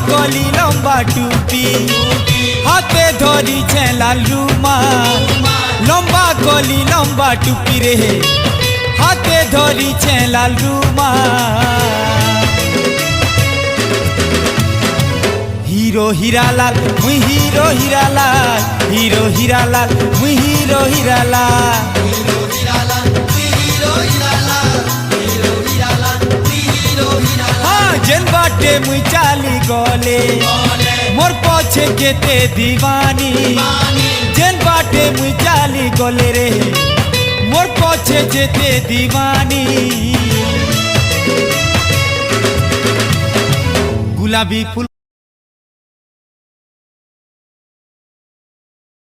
গলি লম্বা টুপি হাতে ধরিছে লাল রুমাল লম্বা গলি লম্বা টুপি রে হাতে ধরিছে লাল রুমাল হিরো হীরালাল মুই হিরো হীরালাল হিরো হীরালাল মুই হিরো হীরালাল जेन बाटे मुई चाली गले मोर पछे केते दीवानी जेन बाटे मुई चाली गले रे मोर पछे जेते दीवानी गुलाबी फूल